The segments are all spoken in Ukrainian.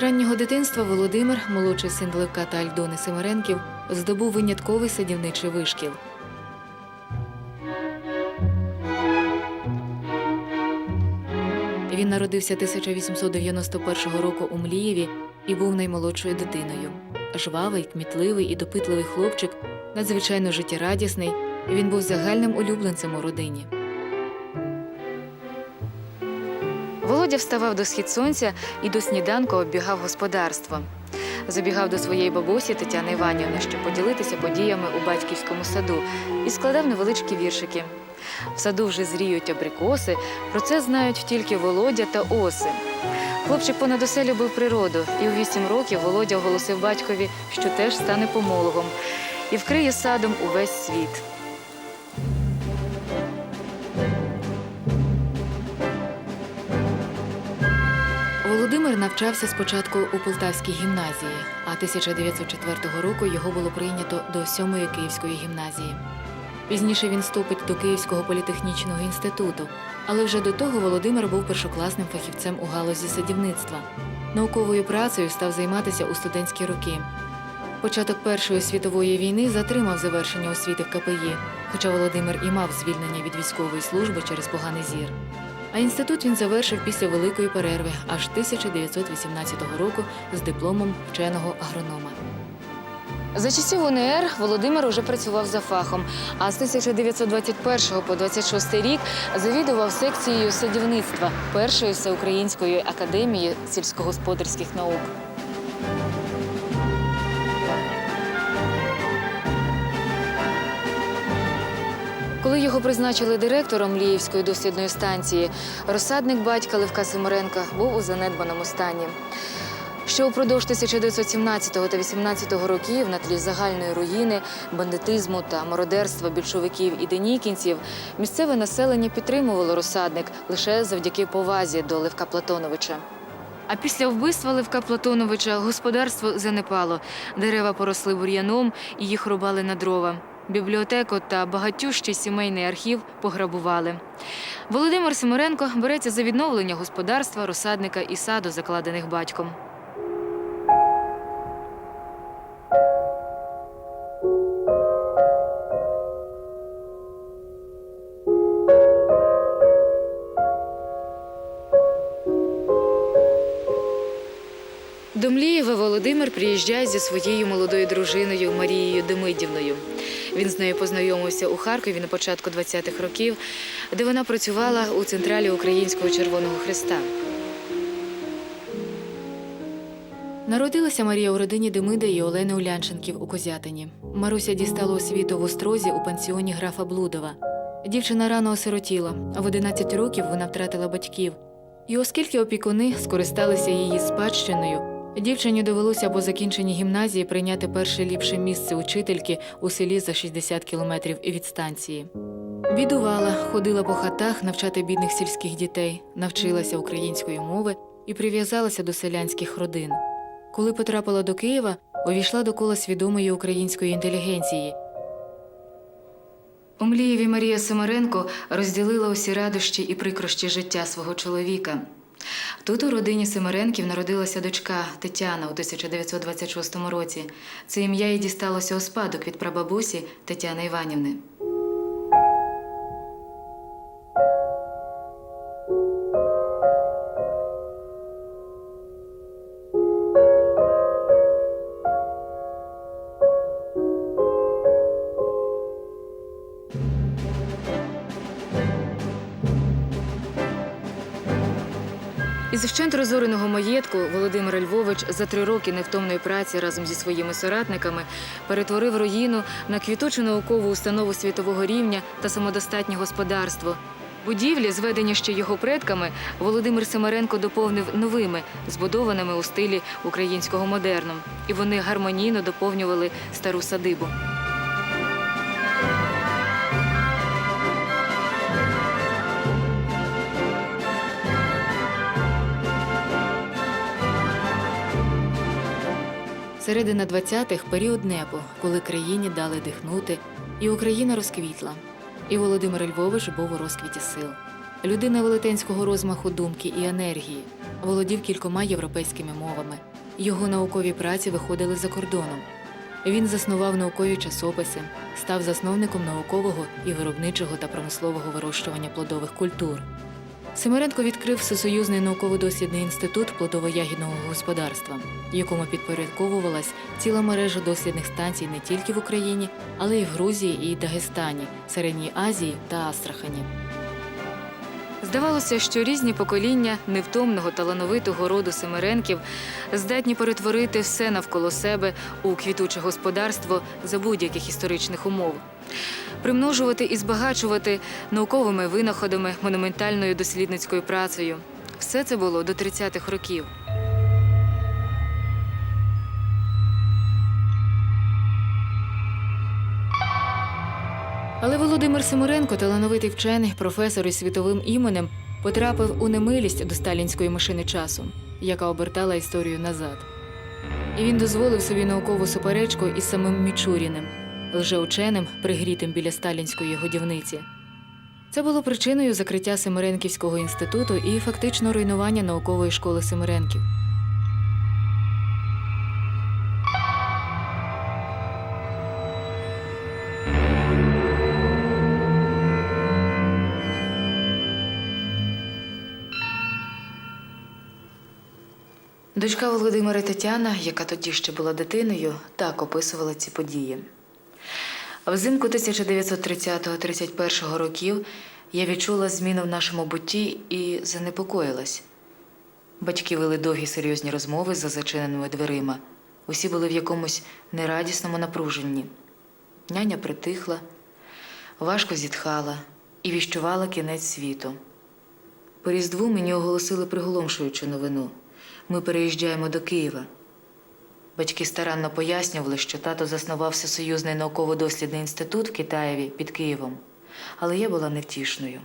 раннього дитинства Володимир, молодший син Левка та Альдони Семеренків, здобув винятковий садівничий вишкіл. Він народився 1891 року у Млієві і був наймолодшою дитиною. Жвавий, кмітливий і допитливий хлопчик, надзвичайно життєрадісний, він був загальним улюбленцем у родині. Володя вставав до схід сонця і до сніданку оббігав господарство. Забігав до своєї бабусі Тетяни Іванівни, щоб поділитися подіями у батьківському саду, і складав невеличкі віршики. В саду вже зріють абрикоси, про це знають тільки Володя та оси. Хлопчик понад усе любив природу, і у 8 років Володя оголосив батькові, що теж стане помологом і вкриє садом увесь світ. Володимир навчався спочатку у Полтавській гімназії, а 1904 року його було прийнято до 7-ї Київської гімназії. Пізніше він вступить до Київського політехнічного інституту, але вже до того Володимир був першокласним фахівцем у галузі садівництва. Науковою працею став займатися у студентські роки. Початок Першої світової війни затримав завершення освіти в КПІ, хоча Володимир і мав звільнення від військової служби через поганий зір. А інститут він завершив після великої перерви аж 1918 року з дипломом вченого агронома. За часів УНР Володимир уже працював за фахом, а з 1921 по 26 рік завідував секцією садівництва Першої всеукраїнської академії сільськогосподарських наук. Коли його призначили директором Мліївської дослідної станції, розсадник батька Левка Семеренка був у занедбаному стані. Що упродовж 1917 та 18 років на тлі загальної руїни, бандитизму та мародерства більшовиків і денікінців місцеве населення підтримувало розсадник лише завдяки повазі до Левка Платоновича. А після вбивства Левка Платоновича господарство занепало, дерева поросли бур'яном і їх рубали на дрова. Бібліотеку та багатющий сімейний архів пограбували. Володимир Семеренко береться за відновлення господарства, розсадника і саду, закладених батьком. До Млієва Володимир приїжджає зі своєю молодою дружиною Марією Демидівною. Він з нею познайомився у Харкові на початку 20-х років, де вона працювала у централі Українського Червоного Хреста. Народилася Марія у родині Демида і Олени Улянченків у Козятині. Маруся дістала освіту в Острозі у пансіоні графа Блудова. Дівчина рано осиротіла, а в 11 років вона втратила батьків. І оскільки опікуни скористалися її спадщиною, дівчині довелося по закінченні гімназії прийняти перше ліпше місце учительки у селі за 60 кілометрів від станції. Бідувала, ходила по хатах навчати бідних сільських дітей, навчилася української мови і прив'язалася до селянських родин. Коли потрапила до Києва, увійшла до кола свідомої української інтелігенції. У Млієві Марія Семеренко розділила усі радощі і прикрощі життя свого чоловіка. Тут у родині Семеренків народилася дочка Тетяна у 1926 році. Це ім'я їй дісталося у спадок від прабабусі Тетяни Іванівни. Із вщент розореного маєтку Володимир Львович за 3 роки невтомної праці разом зі своїми соратниками перетворив руїну на квітучу наукову установу світового рівня та самодостатнє господарство. Будівлі, зведені ще його предками, Володимир Семеренко доповнив новими, збудованими у стилі українського модерну. І вони гармонійно доповнювали стару садибу. Середина 20-х – період НЕПу, коли країні дали дихнути, і Україна розквітла. І Володимир Львович був у розквіті сил. Людина велетенського розмаху думки і енергії, володів кількома європейськими мовами. Його наукові праці виходили за кордоном. Він заснував наукові часописи, став засновником наукового і виробничого та промислового вирощування плодових культур. Симиренко відкрив Всесоюзний науково-дослідний інститут плодово-ягідного господарства, якому підпорядковувалась ціла мережа дослідних станцій не тільки в Україні, але й в Грузії і Дагестані, Середній Азії та Астрахані. Здавалося, що різні покоління невтомного талановитого роду Симиренків здатні перетворити все навколо себе у квітуче господарство за будь-яких історичних умов. Примножувати і збагачувати науковими винаходами, монументальною дослідницькою працею. Все це було до 30-х років. Але Володимир Симиренко, талановитий вчений, професор із світовим іменем, потрапив у немилість до сталінської машини часу, яка обертала історію назад. І він дозволив собі наукову суперечку із самим Мічуріним, лжеученим, пригрітим біля сталінської годівниці. Це було причиною закриття Симиренківського інституту і фактично руйнування наукової школи Симиренків. Дочка Володимира Тетяна, яка тоді ще була дитиною, так описувала ці події. Взимку 1930-31 років я відчула зміну в нашому бутті і занепокоїлась. Батьки вели довгі серйозні розмови за зачиненими дверима. Усі були в якомусь нерадісному напруженні. Няня притихла, важко зітхала і віщувала кінець світу. По Різдву мені оголосили приголомшуючу новину. Ми переїжджаємо до Києва. Батьки старанно пояснювали, що тато заснував Всесоюзний науково-дослідний інститут в Китаєві під Києвом. Але я була невтішною.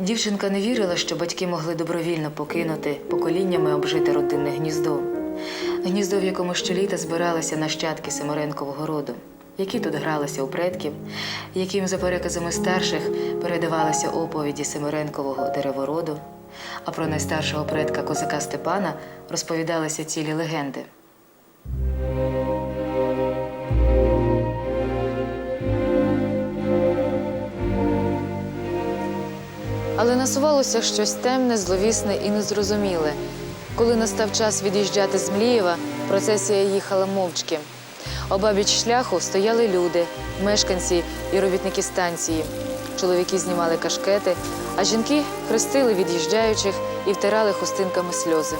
Дівчинка не вірила, що батьки могли добровільно покинути поколіннями обжите родинне гніздо. Гніздо, в якому щоліта збиралися нащадки Симиренкового роду, які тут гралися у предків, яким за переказами старших передавалися оповіді Симиренкового деревороду, а про найстаршого предка козака Степана розповідалися цілі легенди. Але насувалося щось темне, зловісне і незрозуміле. Коли настав час від'їжджати з Млієва, процесія їхала мовчки. Обабіч шляху стояли люди, мешканці і робітники станції. Чоловіки знімали кашкети, а жінки хрестили від'їжджаючих і втирали хустинками сльози.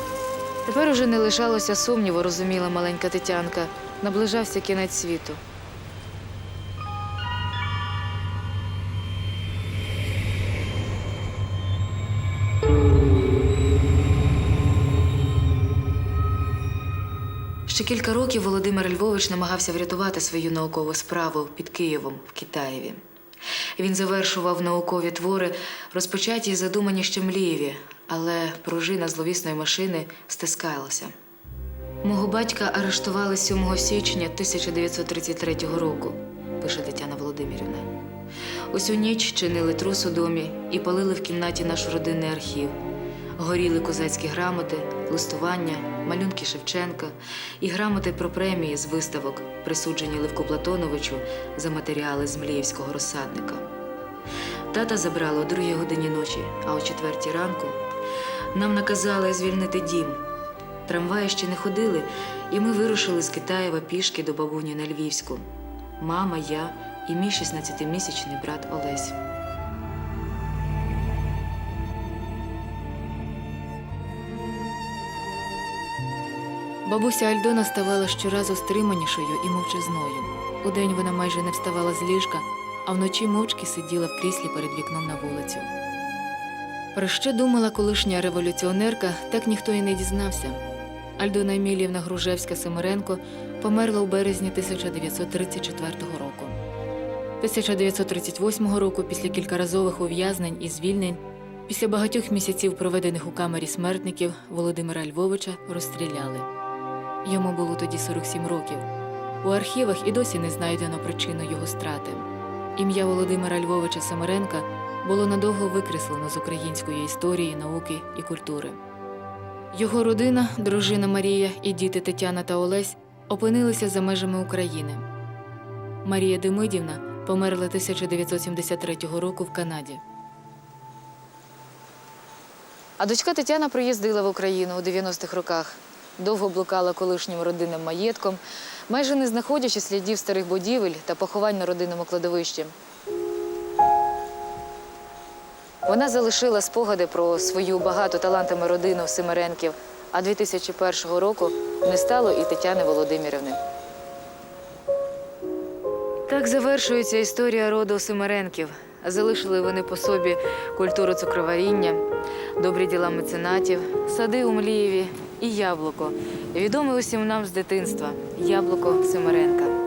Тепер уже не лишалося сумніву, розуміла маленька Тетянка. Наближався кінець світу. Ще кілька років Володимир Львович намагався врятувати свою наукову справу під Києвом в Китаєві. Він завершував наукові твори, розпочаті і задумані ще в Млієві, але пружина зловісної машини стискалася. Мого батька арештували 7 січня 1933 року, пише Тетяна Володимирівна. Усю ніч чинили трус у домі і палили в кімнаті наш родинний архів. Горіли козацькі грамоти, листування, малюнки Шевченка і грамоти про премії з виставок, присуджені Левку Платоновичу за матеріали з Мліївського розсадника. Тата забрали о 2 годині ночі, а о 4 ранку нам наказали звільнити дім. Трамваї ще не ходили, і ми вирушили з Китаєва пішки до бабуні на Львівську. Мама, я і мій 16-місячний брат Олесь. Бабуся Альдона ставала щоразу стриманішою і мовчазною. Удень вона майже не вставала з ліжка, а вночі мовчки сиділа в кріслі перед вікном на вулицю. Про що думала колишня революціонерка, так ніхто і не дізнався. Альдона Еміліївна Гружевська-Симиренко померла у березні 1934 року. 1938 року, після кількаразових ув'язнень і звільнень, після багатьох місяців, проведених у камері смертників, Володимира Львовича розстріляли. Йому було тоді 47 років. У архівах і досі не знайдено причину його страти. Ім'я Володимира Львовича Семеренка було надовго викреслено з української історії, науки і культури. Його родина, дружина Марія і діти Тетяна та Олесь опинилися за межами України. Марія Демидівна померла 1973 року в Канаді. А дочка Тетяна приїздила в Україну у 90-х роках. Довго блукала колишнім родинним маєтком, майже не знаходячи слідів старих будівель та поховань на родинному кладовищі. Вона залишила спогади про свою багату талантами родину Семеренків, а 2001 року не стало і Тетяни Володимирівни. Так завершується історія роду Семеренків. Залишили вони по собі культуру цукроваріння, добрі діла меценатів, сади у Млієві і яблуко, відоме усім нам з дитинства – яблуко Семеренка.